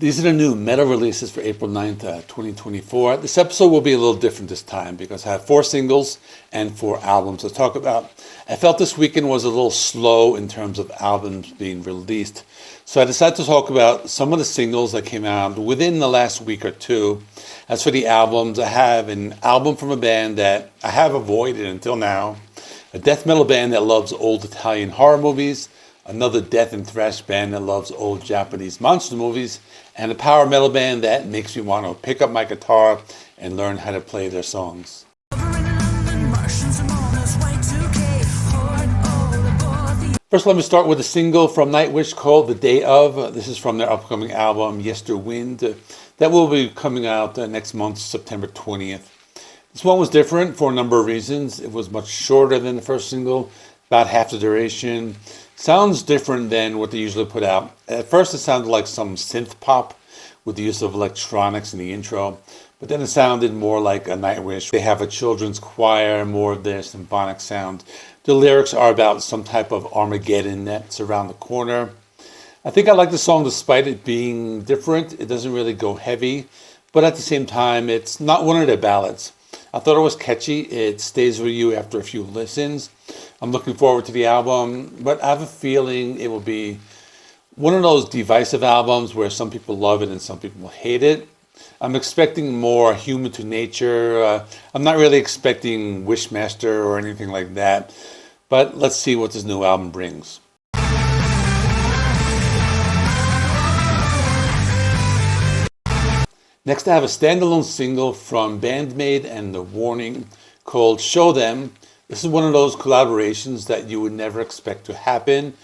These are the new metal releases for April 9th, 2024. This episode will be a little different this time because I have 4 singles and 4 albums to talk about. I felt this weekend was a little slow in terms of albums being released. So I decided to talk about some of the singles that came out within the last week or two. As for the albums, I have an album from a band that I have avoided until now, a death metal band that loves old Italian horror movies, another death and thrash band that loves old Japanese monster movies, and a power metal band that makes me want to pick up my guitar and learn how to play their songs. First, let me start with a single from Nightwish called The Day Of. This is from their upcoming album, Yesterwind, that will be coming out next month, September 20th. This one was different for a number of reasons. It was much shorter than the first single, about half the duration. Sounds different than what they usually put out. At first it sounded like some synth pop with the use of electronics in the intro, but then it sounded more like a Nightwish. They have a children's choir, more of their symphonic sound. The lyrics are about some type of Armageddon that's around the corner. I think I like the song despite it being different. It doesn't really go heavy, but at the same time, it's not one of their ballads. I thought it was catchy. It stays with you after a few listens. I'm looking forward to the album, but I have a feeling it will be one of those divisive albums where some people love it and some people hate it. I'm expecting more human to nature. I'm not really expecting Wishmaster or anything like that, but let's see what this new album brings. Next, I have a standalone single from Maid and The Warning called Show Them. This is one of those collaborations that you would never expect to happen,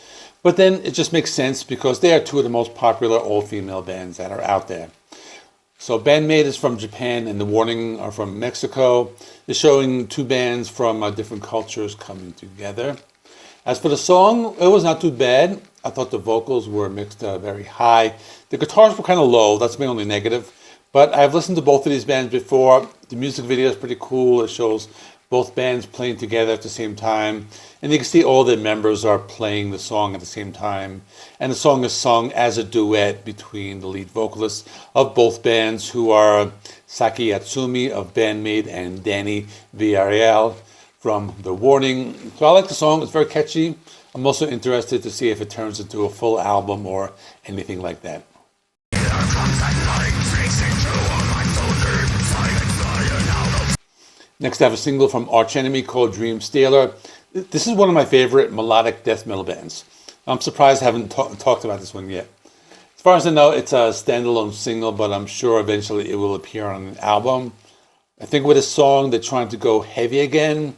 but then it just makes sense because they are 2 of the most popular all-female bands that are out there. So Maid is from Japan and The Warning are from Mexico. They're showing 2 bands from different cultures coming together. As for the song, it was not too bad. I thought the vocals were mixed very high. The guitars were kind of low. That's my only negative. But I've listened to both of these bands before. The music video is pretty cool. It shows both bands playing together at the same time. And you can see all the members are playing the song at the same time. And the song is sung as a duet between the lead vocalists of both bands, who are Saki Yatsumi of Maid and Danny Villarreal from The Warning. So I like the song. It's very catchy. I'm also interested to see if it turns into a full album or anything like that. Next, I have a single from Arch Enemy called Dream Stealer. This is one of my favorite melodic death metal bands. I'm surprised I haven't talked about this one yet. As far as I know, it's a standalone single, but I'm sure eventually it will appear on an album. I think with this song, they're trying to go heavy again,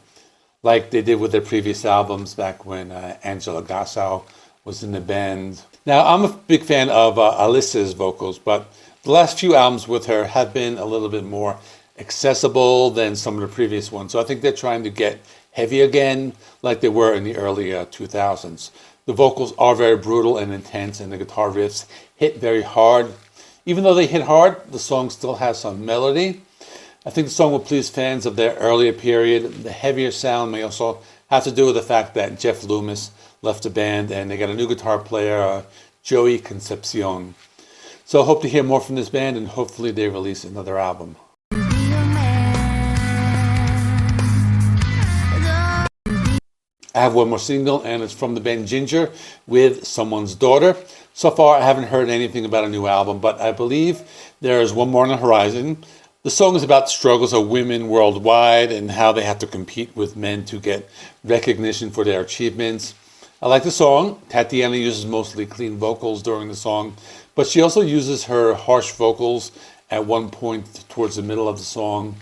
like they did with their previous albums back when Angela Gassau was in the band. Now, I'm a big fan of Alyssa's vocals, but the last few albums with her have been a little bit more accessible than some of the previous ones. So I think they're trying to get heavy again like they were in the early 2000s. The vocals are very brutal and intense, and the guitar riffs hit very hard. Even though they hit hard, the song still has some melody. I think the song will please fans of their earlier period. The heavier sound may also have to do with the fact that Jeff Loomis left the band and they got a new guitar player, Joey Concepcion. So I hope to hear more from this band, and hopefully they release another album. I have one more single, and it's from the band Jinjer with Someone's Daughter. So far, I haven't heard anything about a new album, but I believe there is one more on the horizon. The song is about struggles of women worldwide and how they have to compete with men to get recognition for their achievements. I like the song. Tatiana uses mostly clean vocals during the song, but she also uses her harsh vocals at one point towards the middle of the song.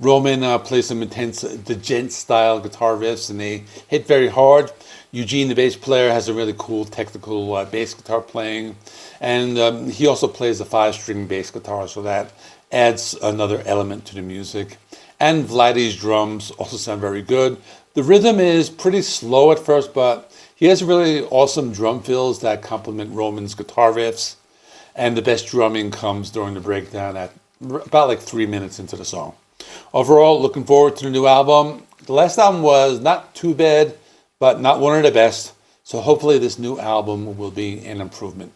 Roman plays some intense, the gent-style guitar riffs, and they hit very hard. Eugene, the bass player, has a really cool technical bass guitar playing, and he also plays a 5-string bass guitar, so that adds another element to the music. And Vladdy's drums also sound very good. The rhythm is pretty slow at first, but he has really awesome drum fills that complement Roman's guitar riffs, and the best drumming comes during the breakdown at about like 3 minutes into the song. Overall, looking forward to the new album. The last album was not too bad, but not one of the best. So hopefully this new album will be an improvement.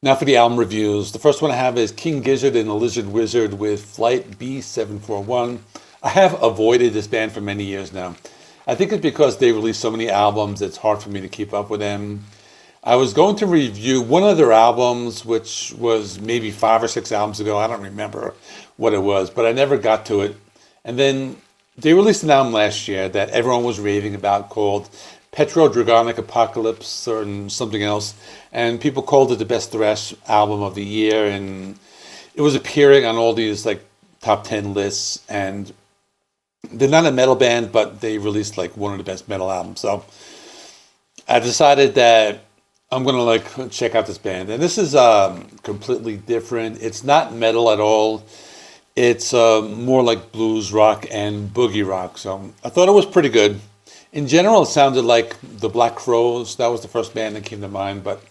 Now for the album reviews. The first one I have is King Gizzard and the Lizard Wizard with Flight B741. I have avoided this band for many years now. I think it's because they release so many albums, it's hard for me to keep up with them. I was going to review one of their albums, which was maybe 5 or 6 albums ago. I don't remember what it was, but I never got to it. And then they released an album last year that everyone was raving about called Petro-Dragonic Apocalypse or something else. And people called it the best thrash album of the year. And it was appearing on all these like top 10 lists. And they're not a metal band, but they released like one of the best metal albums. So I decided that I'm going to like check out this band. And this is completely different. It's not metal at all. It's more like blues rock and boogie rock. So I thought it was pretty good. In general, it sounded like the Black Crowes. That was the first band that came to mind. But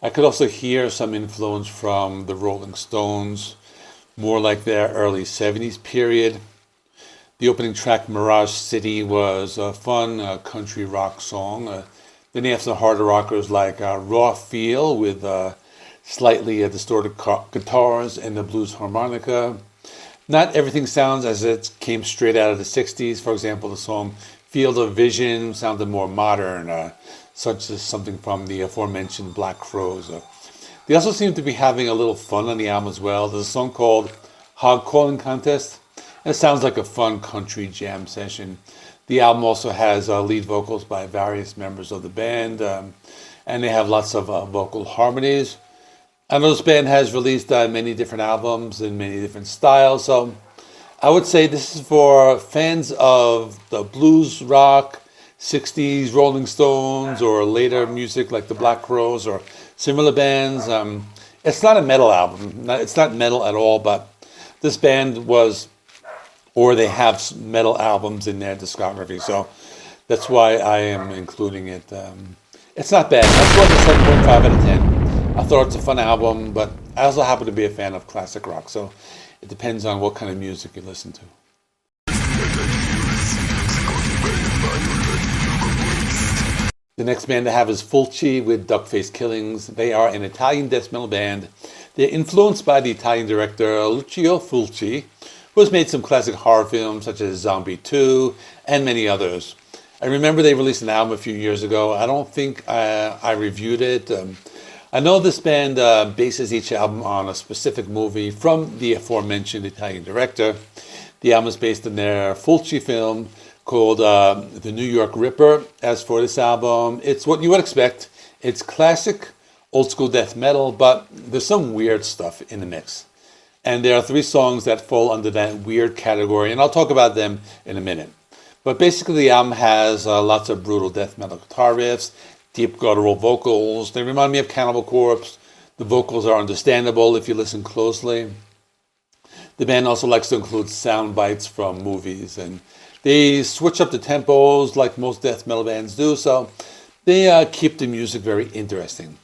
I could also hear some influence from the Rolling Stones, more like their early 70s period. The opening track, Mirage City, was a fun country rock song. Then you have some harder rockers like Raw Feel with slightly distorted guitars and the blues harmonica. Not everything sounds as it came straight out of the 60s. For example, the song Field of Vision sounded more modern, such as something from the aforementioned Black Crowes. They also seem to be having a little fun on the album as well. There's a song called Hog Calling Contest. It sounds like a fun country jam session. The album also has lead vocals by various members of the band, and they have lots of vocal harmonies. I know this band has released many different albums in many different styles, so I would say this is for fans of the blues rock, 60s Rolling Stones, or later music like the Black Crowes or similar bands. It's not a metal album. It's not metal at all, but this band was, or they have metal albums in their discography, so that's why I am including it. It's not bad. I scored a 7.5 out of 10. I thought it's a fun album, but I also happen to be a fan of classic rock, so it depends on what kind of music you listen to. The next band I have is Fulci with Duckface Killings. They are an Italian death metal band. They're influenced by the Italian director Lucio Fulci, who has made some classic horror films such as Zombie 2 and many others. I remember they released an album a few years ago. I don't think I reviewed it. I know this band bases each album on a specific movie from the aforementioned Italian director. The album is based on their Fulci film called The New York Ripper. As for this album, it's what you would expect. It's classic old school death metal, but there's some weird stuff in the mix. And there are 3 songs that fall under that weird category, and I'll talk about them in a minute. But basically the album has lots of brutal death metal guitar riffs, deep guttural vocals. They remind me of Cannibal Corpse. The vocals are understandable if you listen closely. The band also likes to include sound bites from movies, and they switch up the tempos like most death metal bands do, so they keep the music very interesting.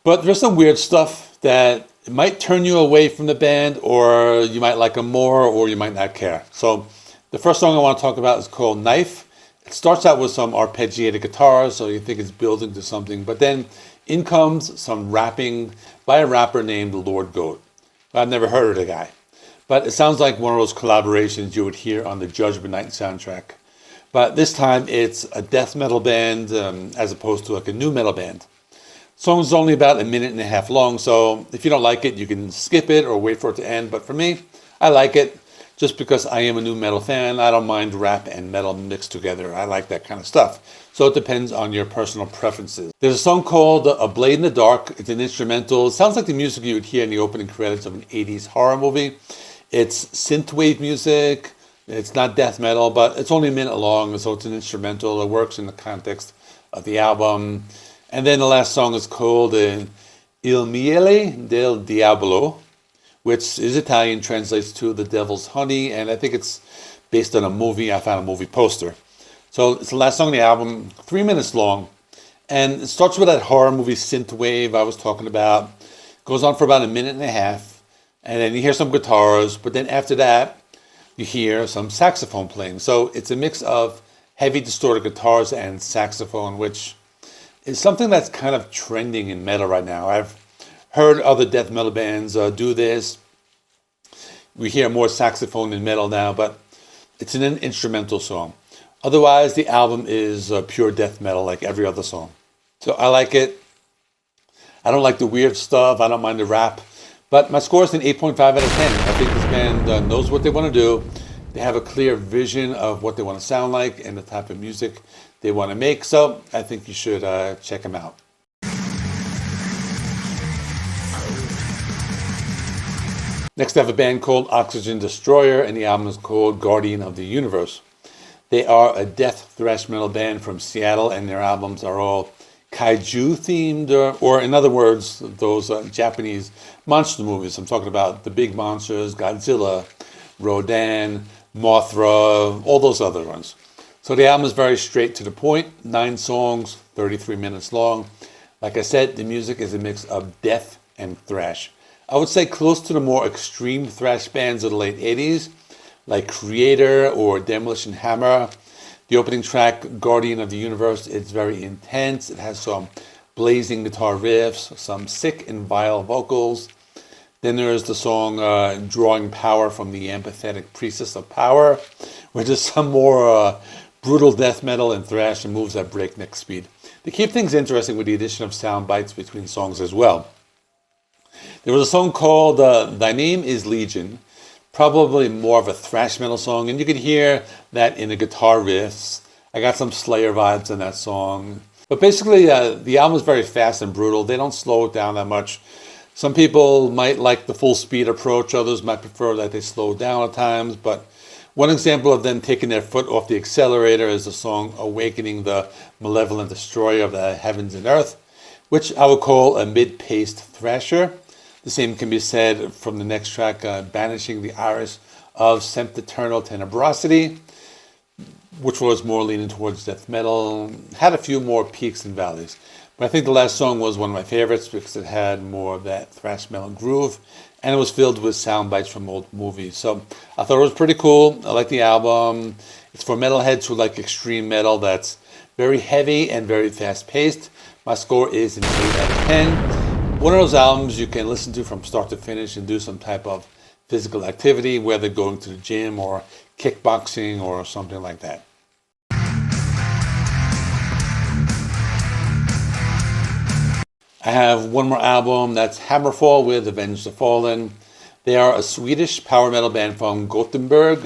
But there's some weird stuff that might turn you away from the band, or you might like them more, or you might not care. So the first song I want to talk about is called Knife. It starts out with some arpeggiated guitars, so you think it's building to something, but then in comes some rapping by a rapper named Lord Goat. I've never heard of the guy, but it sounds like one of those collaborations you would hear on the Judgment Night soundtrack. But this time it's a death metal band as opposed to like a new metal band. The song is only about 1.5 minutes long, so if you don't like it, you can skip it or wait for it to end. But for me, I like it. Just because I am a new metal fan, I don't mind rap and metal mixed together. I like that kind of stuff. So it depends on your personal preferences. There's a song called A Blade in the Dark. It's an instrumental. It sounds like the music you would hear in the opening credits of an 80s horror movie. It's synthwave music. It's not death metal, but it's only 1 minute long, so it's an instrumental. It works in the context of the album. And then the last song is called Il Miele del Diavolo, which is Italian, translates to The Devil's Honey, and I think it's based on a movie. I found a movie poster. So it's the last song on the album, 3 minutes long, and it starts with that horror movie synthwave I was talking about. It goes on for about 1.5 minutes, and then you hear some guitars, but then after that, you hear some saxophone playing. So it's a mix of heavy distorted guitars and saxophone, which is something that's kind of trending in metal right now. I've heard other death metal bands do this. We hear more saxophone in metal now, but it's an instrumental song. Otherwise, the album is pure death metal like every other song. So I like it. I don't like the weird stuff. I don't mind the rap. But my score is an 8.5 out of 10. I think this band knows what they want to do. They have a clear vision of what they want to sound like and the type of music they want to make. So I think you should check them out. Next, I have a band called Oxygen Destroyer, and the album is called Guardian of the Universe. They are a death thrash metal band from Seattle, and their albums are all kaiju themed, or in other words, those Japanese monster movies. I'm talking about the big monsters, Godzilla, Rodan, Mothra, all those other ones. So the album is very straight to the point, 9 songs, 33 minutes long. Like I said, the music is a mix of death and thrash. I would say close to the more extreme thrash bands of the late 80s, like Creator or Demolition Hammer. The opening track, Guardian of the Universe, is very intense. It has some blazing guitar riffs, some sick and vile vocals. Then there is the song Drawing Power from the Empathetic Priestess of Power, which is some more brutal death metal and thrash and moves at breakneck speed. They keep things interesting with the addition of sound bites between songs as well. There was a song called Thy Name is Legion, probably more of a thrash metal song, and you can hear that in the guitar riffs. I got some Slayer vibes in that song. But basically, the album is very fast and brutal. They don't slow it down that much. Some people might like the full speed approach. Others might prefer that they slow down at times. But one example of them taking their foot off the accelerator is the song Awakening the Malevolent Destroyer of the Heavens and Earth, which I would call a mid-paced thrasher. The same can be said from the next track, Banishing the Iris of Sempiternal Tenebrosity, which was more leaning towards death metal. Had a few more peaks and valleys. But I think the last song was one of my favorites because it had more of that thrash metal groove, and it was filled with sound bites from old movies. So I thought it was pretty cool. I like the album. It's for metalheads who like extreme metal that's very heavy and very fast-paced. My score is an 8 out of 10. One of those albums you can listen to from start to finish and do some type of physical activity, whether going to the gym or kickboxing or something like that. I have one more album, that's HammerFall with Avenge the Fallen. They are a Swedish power metal band from Gothenburg.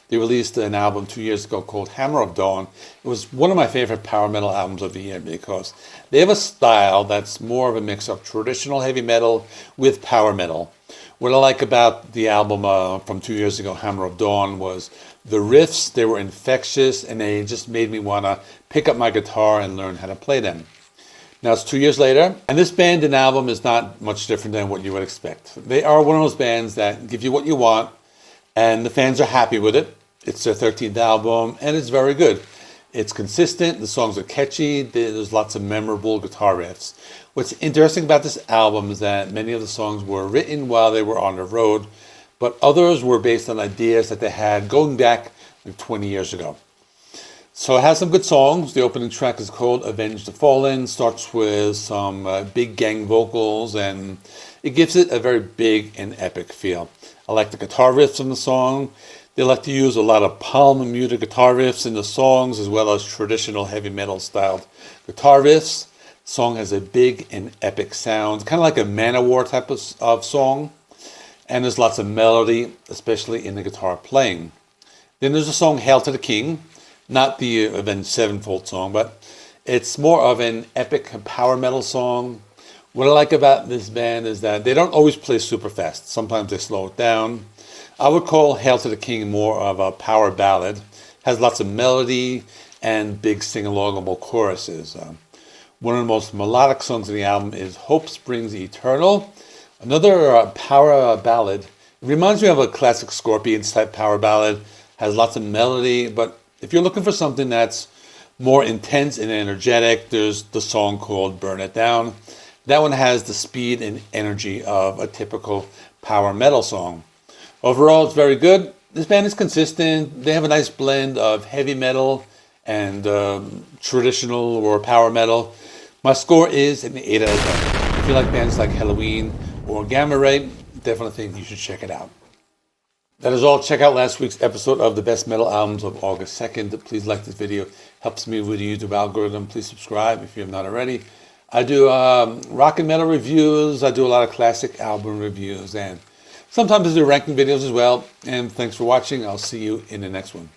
They released an album 2 years ago called Hammer of Dawn. It was one of my favorite power metal albums of the year because they have a style that's more of a mix of traditional heavy metal with power metal. What I like about the album from 2 years ago, Hammer of Dawn, was the riffs. They were infectious and they just made me want to pick up my guitar and learn how to play them. Now it's 2 years later, and this band and album is not much different than what you would expect. They are one of those bands that give you what you want, and the fans are happy with it. It's their 13th album, and it's very good. It's consistent, the songs are catchy, there's lots of memorable guitar riffs. What's interesting about this album is that many of the songs were written while they were on the road, but others were based on ideas that they had going back like 20 years ago. So it has some good songs. The opening track is called Avenge the Fallen, starts with some big gang vocals, and it gives it a very big and epic feel. I like the guitar riffs in the song. They like to use a lot of palm muted guitar riffs in the songs, as well as traditional heavy metal styled guitar riffs. The song has a big and epic sound, kind of like a Manowar type of song. And there's lots of melody, especially in the guitar playing. Then there's the song Hail to the King. Not the Avenged Sevenfold song, but it's more of an epic power metal song. What I like about this band is that they don't always play super fast. Sometimes they slow it down. I would call Hail to the King more of a power ballad. Has lots of melody and big sing-alongable choruses. One of the most melodic songs in the album is Hope Springs Eternal. Another power ballad. It reminds me of a classic Scorpions type power ballad. Has lots of melody, but if you're looking for something that's more intense and energetic, there's the song called Burn It Down. That one has the speed and energy of a typical power metal song. Overall, it's very good. This band is consistent. They have a nice blend of heavy metal and traditional or power metal. My score is an 8 out of 10. if you like bands like Halloween or Gamma Ray, definitely think you should check it out. That is all. Check out last week's episode of the best metal albums of August 2nd. Please like this video. Helps me with the YouTube algorithm. Please subscribe if you have not already. I do rock and metal reviews. I do a lot of classic album reviews. And sometimes I do ranking videos as well. And thanks for watching. I'll see you in the next one.